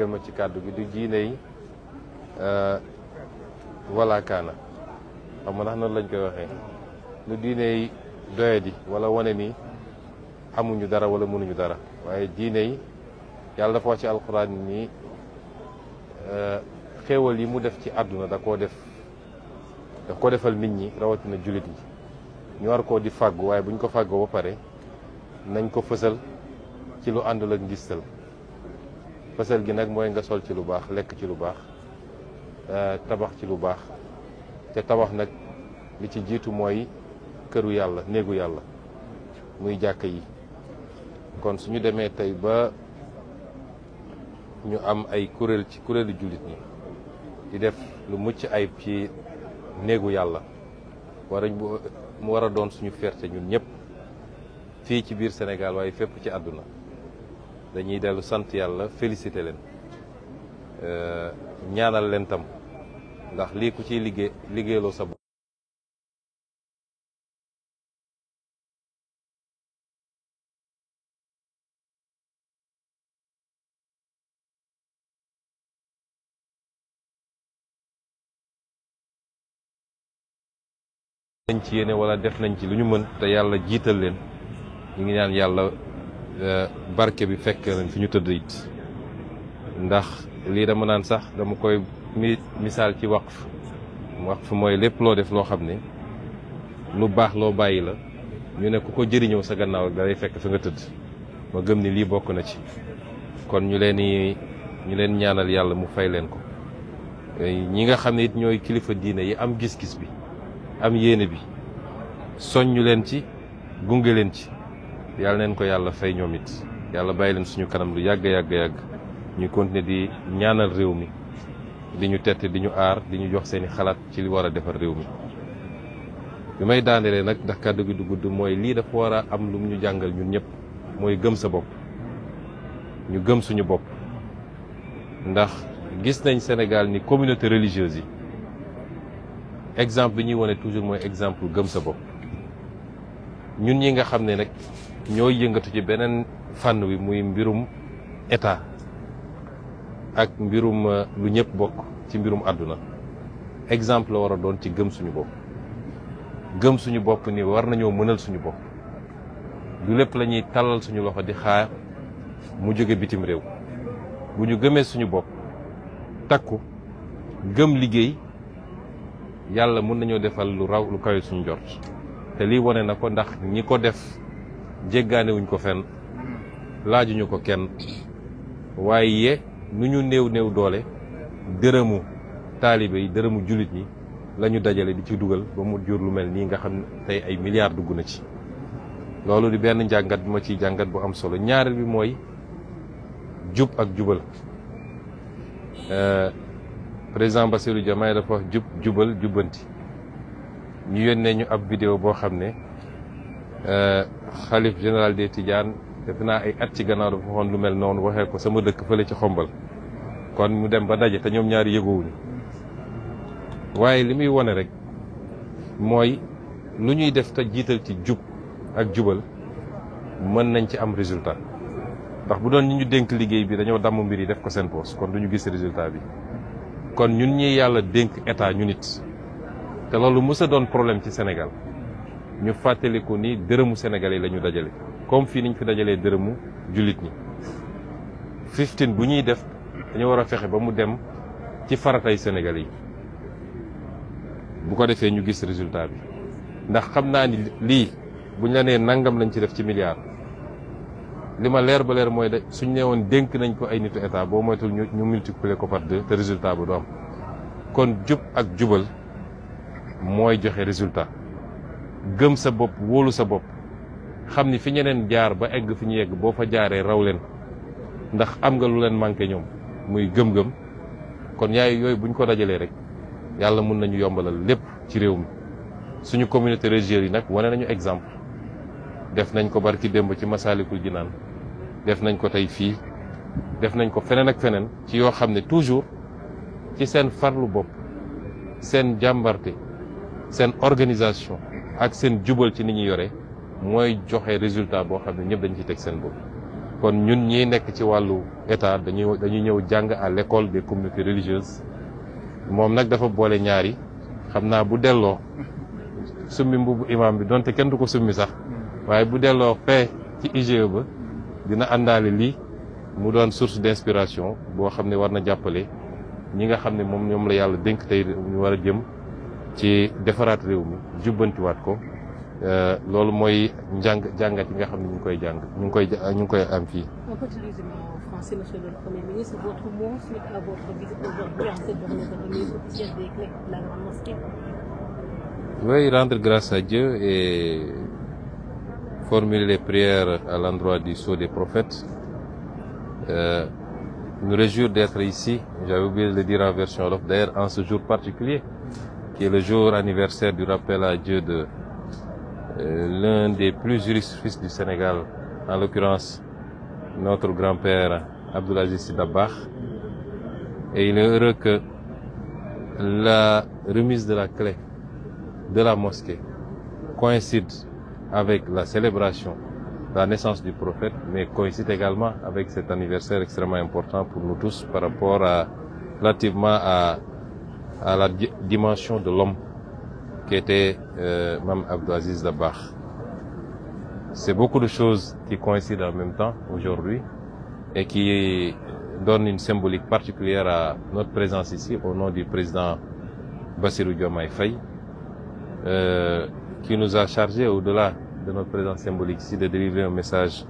ma ci kàddu gi du diine yi wala kaana xam nga ndax noonu lañ koy waxee lu diine yi doyadi wala wane ni amuñu dara wala mënuñu dara waaye diine yi yàlla dafa wax ci alxuraan ni xéewal yi mu def ci àdduna daf ko defal nit ñi rawatina jullit yi ñu war koo di fàggu waaye buñ ko fàggoo ba pare nañ ko fësal ci lu àndul ak ngistal fësal gi nag mooy nga sol ci lu baax lekk ci lu baax tabax ci lu baax te tabax nag li ci jiitu mooy këru yàlla néegu yàlla muy jàkk yi kon suñu demee tey ba ñu am ay kuréel ci kuréelu jullit ñi di def lu mucc ayib ci néegu yàlla mu war a doon suñu fierté ñun ñëpp fii ci biir Sénégal waaye fépp ci àdduna dañuy dellu sant yàlla félicité leen ñaanal leen tam ndax lii ku ciy liggéeyloo sa bopp nañ ci yéene wala def nañ ci lu ñu mën te yàlla jiital leen ñu ngi ñaan yàlla barke bi fekk leen fi ñu tëdd it ndax lii dama naan sax dama koy misaal ci waqf mooy lépp loo def loo xam ne lu baax loo bàyyi la ñu ne ku ko jëriñoo sa gannaaw ak dalay fekk fi nga tëdd ma gëm ni lii bokk na ci kon ñu leen ñaanal yàlla mu fay leen ko ñi nga xam ne it ñooy kilifa diine yi am gis-gis bi am yéene bi soññu leen ci gunge leen ci yàlla neen ko yàlla fay ñoom it yàlla bàyyi leen suñu kanam lu yàgg ñu continuer di ñaanal réew mi di ñu tette di ñu aar di ñu jox seeni xalaat ci li war a defar réew mi bi may daanelee nag ndax kàddu gi du gudd mooy lii dafa war a am lu mu ñu jàngal ñun ñëpp mooy gëm sa bopp ñu gëm suñu bopp ndax gis nañ Sénégal ni communauté religieuse yi exemple bi ñuy wane toujours mooy exemple gëm sa bopp ñun ñi nga xam ne nag ñooy yëngatu ci beneen fànn wi muy mbirum état ak mbirum lu ñëpp bokk ci mbirum àdduna exemple la war a doon ci gëm suñu bopp ni war nañoo mënal suñu bopp du lépp la ñuy tàllal suñu loxo di xaar mu jóge bitim réew bu ñu gëmee suñu bopp takku gëm liggéey yàlla mën nañoo defal lu raw lu kawe suñu jot te lii wane na ko ndax ñi ko def jéggaanewuñ ko fenn laajuñu ko kenn waaye nu ñu néew doole dërëmu taalibe yi dërëmu jullit ñi la ñu dajale di ci dugal ba mu jur lu mel nii nga xam ne tey ay milliards dugg na ci loolu di benn njàngat bi ma ciy jàngat bu am solo ñaareel bi mooy jub ak jubal président Bassirou Diomaye dafa wax jubal jubbanti ñu yónnee ñu ab vidéo boo xam ne xalif général des Tidianes def naa ay at ci gannaaw dafa waxoon lu mel noonu waxee ko sama dëkk fële ci xombal kon mu dem ba daje te ñoom ñaari yëgoowuñu waaye li muy wone rek mooy lu ñuy def te jiital ci jub ak jubal mën nañ ci am résultat ndax bu doon ñi ñu dénk liggéey bi dañoo damm mbir yi def ko seen poos kon duñu gis résultat bi kon ñun ñi yàlla dénk état ñu nit te loolu mës a doon problème ci Sénégal ñu fàttaliku ni dërëmu Sénégal yi la ñu dajale comme fii niñ fi dajalee dërëmu jullit ñi 15 bu ñuy def dañu war a fexe ba mu dem ci faratay Sénégal yi bu ko defee ñu gis résultat bi ndax xam naa ni lii buñ la nee nangam lañ ci def ci milliard li ma leer ba leer mooy de suñ ne woon dénk nañ ko ay nitu état boo moytul ñu multiplier ko par 2 te résultat bu du am kon jub ak jubal mooy joxe résultat gëm sa bopp wóolu sa bopp xam ni fi ñeneen jaar ba egg fi ñu yegg boo fa jaaree raw leen ndax am nga lu leen manqué ñoom muy gëm-gëm kon yooyu buñ ko dajalee rek yàlla mun nañu yombalal lépp ci réew mi suñu communauté religieuse yi nag wane nañu exemple def nañ ko barki démb ci Masaalikul Jinaan def nañ ko tey fii def nañ ko feneen ak feneen ci yoo xam ne toujours ci seen farlu bopp seen jàmbarte seen organisation ak seen jubal ci ni ñuy yore mooy joxe résultat boo xam ne ñëpp dañ ci teg seen bopp kon ñun ñi nekk ci wàllu état dañuy ñëw jàng à l'école des communautés religieuses moom nag dafa boole ñaari xam naa bu delloo summi mbubu imam bi donte kenn du ko summi sax waaye bu delloo fee ci IGE ba dina àndaale lii mu doon source d'inspiration boo xam ne war na jàppale ñi nga xam ne moom ñoom la yàlla dénk tey ñu war a jëm ci defaraat réew mi jubbantiwaat ko loolu mooy jàngat yi nga xam ne ñu ngi koy am fii. On peut utiliser en français, monsieur le Premier ministre, votre mot suite à votre visite aujourd'hui en cette journée de remise officielle des clés de la grande mosquée. Oui, rendre grâce à Dieu et formuler les prières à l'endroit du sceau des prophètes. Nous réjouir d'être ici, j'avais oublié de le dire en version wolof, d'ailleurs en ce jour particulier, qui est le jour anniversaire du rappel à Dieu de l'un des plus illustres fils du Sénégal, en l'occurrence notre grand-père Abdoul Aziz Sy Dabakh. Et il est heureux que la remise de la clé de la mosquée coïncide avec la célébration de la naissance du prophète, mais coïncide également avec cet anniversaire extrêmement important pour nous tous par rapport relativement à la dimension de l'homme qui était Mame Abdou Aziz Dabakh. C'est beaucoup de choses qui coïncident en même temps aujourd'hui et qui donnent une symbolique particulière à notre présence ici au nom du président Bassirou Diomaye Faye, qui nous a chargé au-delà de notre présence symbolique ici de délivrer un message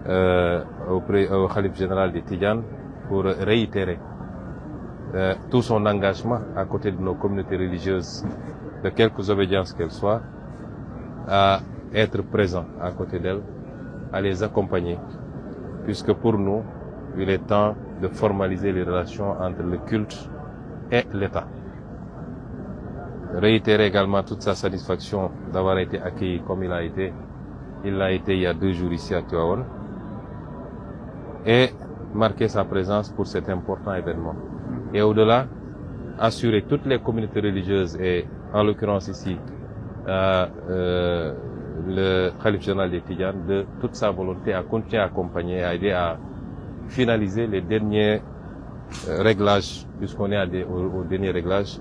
au khalife général des Tidjanes pour réitérer tout son engagement à côté de nos communautés religieuses, de quelque obédience qu'elles soient, à être présent à côté d'elles, à les accompagner, puisque pour nous, il est temps de formaliser les relations entre le culte et l'État. Réitérer également toute sa satisfaction d'avoir été accueilli comme il l'a été il y a 2 jours ici à Tivaouane, et marquer sa présence pour cet important événement. Et au-delà, assurer toutes les communautés religieuses et en l'occurrence ici le khalife général des Tidjanes de toute sa volonté à continuer à accompagner, à aider à finaliser les derniers réglages, puisqu'on est au dernier réglage,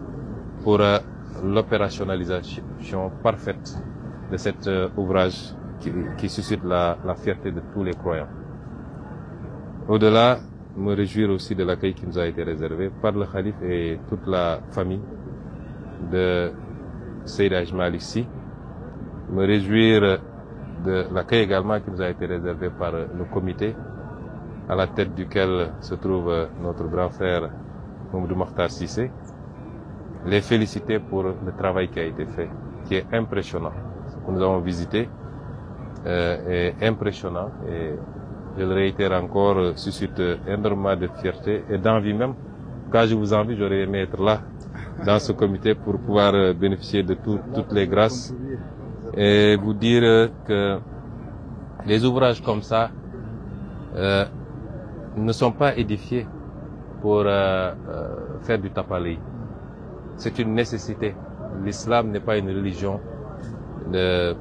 pour l'opérationnalisation parfaite de cet ouvrage qui suscite la fierté de tous les croyants. Au-delà, me réjouir aussi de l'accueil qui nous a été réservé par le khalife et toute la famille de Seydi Hadji Malick Sy. Me réjouir de l'accueil également qui nous a été réservé par le comité, à la tête duquel se trouve notre grand frère Mamadou Makhtar Cissé. Les féliciter pour le travail qui a été fait, qui est impressionnant. Ce que nous avons visité est impressionnant et je le réitère encore, suscite énormément de fierté et d'envie même. Quand je vous envie, j'aurais aimé être là, dans ce comité, pour pouvoir bénéficier de toutes les grâces et vous dire que les ouvrages comme ça ne sont pas édifiés pour faire du tapalé. C'est une nécessité. L'islam n'est pas une religion de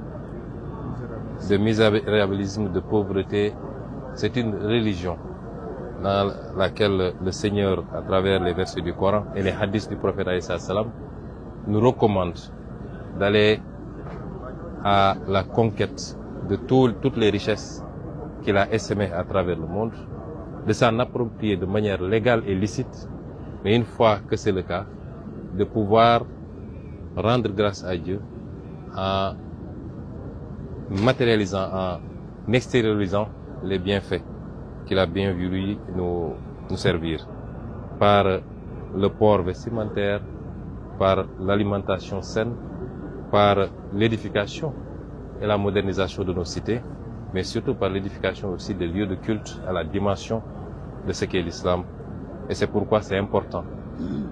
misérabilisme, de pauvreté. C'est une religion dans laquelle le Seigneur, à travers les versets du Coran et les hadiths du prophète alayhi salam, nous recommande d'aller à la conquête de toutes les richesses qu'il a essaimées à travers le monde, de s'en approprier de manière légale et licite, mais une fois que c'est le cas, de pouvoir rendre grâce à Dieu en matérialisant, en extériorisant les bienfaits qu'il a bien voulu nous servir, par le port vestimentaire, par l'alimentation saine, par l'édification et la modernisation de nos cités, mais surtout par l'édification aussi des lieux de culte à la dimension de ce qu'est l'islam. Et c'est pourquoi c'est important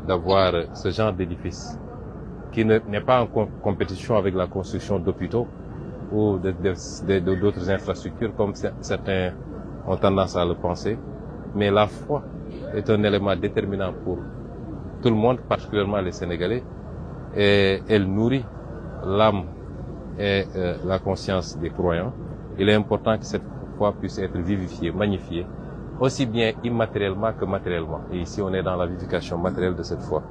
d'avoir ce genre d'édifice qui n'est pas en compétition avec la construction d'hôpitaux ou d'autres infrastructures comme certains ont tendance à le penser. Mais la foi est un élément déterminant pour tout le monde, particulièrement les Sénégalais, et elle nourrit l'âme et la conscience des croyants. Il est important que cette foi puisse être vivifiée, magnifiée, aussi bien immatériellement que matériellement. Et ici, on est dans la vivification matérielle de cette foi.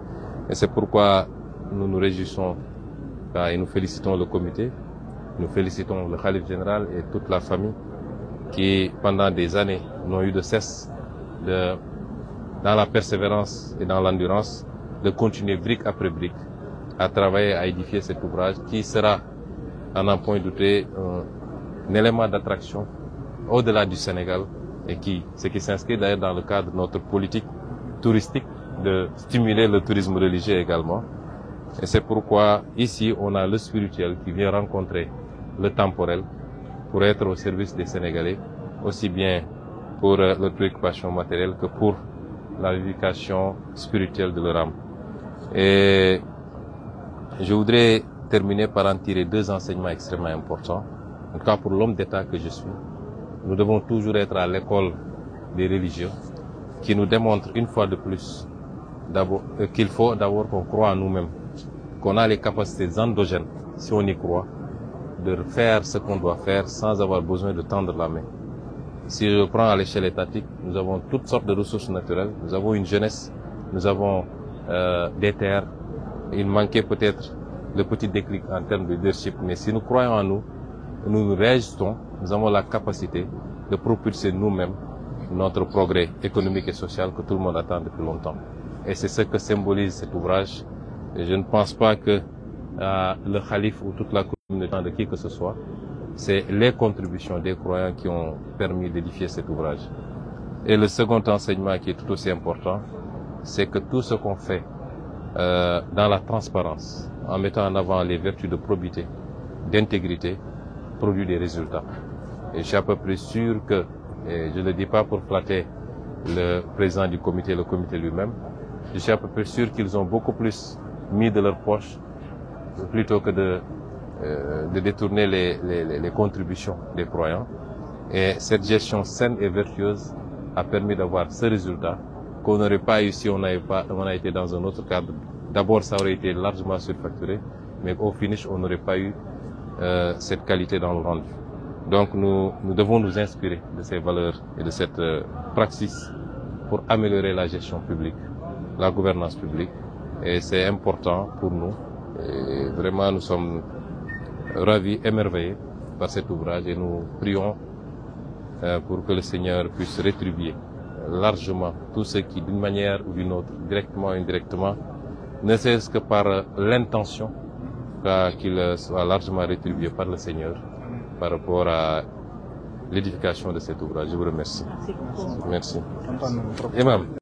Et c'est pourquoi nous nous réjouissons et nous félicitons le comité, nous félicitons le khalife général et toute la famille qui, pendant des années, n'ont eu de cesse dans la persévérance et dans l'endurance, de continuer brique après brique à travailler, à édifier cet ouvrage qui sera, à n'en point douter, un élément d'attraction au-delà du Sénégal et ce qui s'inscrit d'ailleurs dans le cadre de notre politique touristique de stimuler le tourisme religieux également. Et c'est pourquoi ici on a le spirituel qui vient rencontrer le temporel pour être au service des Sénégalais, aussi bien pour leur préoccupation matérielle que pour la vivification spirituelle de leur âme. Et je voudrais terminer par en tirer deux enseignements extrêmement importants. En tout cas pour l'homme d'État que je suis, nous devons toujours être à l'école des religieux qui nous démontre une fois de plus qu'il faut d'abord qu'on croit en nous-mêmes, qu'on a les capacités endogènes, si on y croit, de faire ce qu'on doit faire sans avoir besoin de tendre la main. Si je prends à l'échelle étatique, nous avons toutes sortes de ressources naturelles, nous avons une jeunesse, nous avons des terres. Il manquait peut-être le petit déclic en termes de leadership, mais si nous croyons en nous, nous réagissons, nous avons la capacité de propulser nous-mêmes notre progrès économique et social que tout le monde attend depuis longtemps. Et c'est ce que symbolise cet ouvrage. Et je ne pense pas que le khalife ou toute la communauté de qui que ce soit, c'est les contributions des croyants qui ont permis d'édifier cet ouvrage. Et le second enseignement qui est tout aussi important, c'est que tout ce qu'on fait dans la transparence, en mettant en avant les vertus de probité, d'intégrité, produit des résultats. Et je suis à peu près sûr que, et je ne le dis pas pour flatter le président du comité, le comité lui-même, je suis à peu près sûr qu'ils ont beaucoup plus mis de leur poche plutôt que de détourner les contributions des croyants. Et cette gestion saine et vertueuse a permis d'avoir ce résultat qu'on n'aurait pas eu si on a été dans un autre cadre. D'abord, ça aurait été largement surfacturé, mais au finish, on n'aurait pas eu cette qualité dans le rendu. Donc, nous devons nous inspirer de ces valeurs et de cette praxis pour améliorer la gestion publique, la gouvernance publique. Et c'est important pour nous. Et vraiment, nous sommes ravis, émerveillés par cet ouvrage et nous prions pour que le Seigneur puisse rétribuer largement tous ceux qui, d'une manière ou d'une autre, directement ou indirectement, ne serait-ce que par l'intention, qu'il soit largement rétribué par le Seigneur par rapport à l'édification de cet ouvrage. Je vous remercie. Merci beaucoup. Merci. Imam.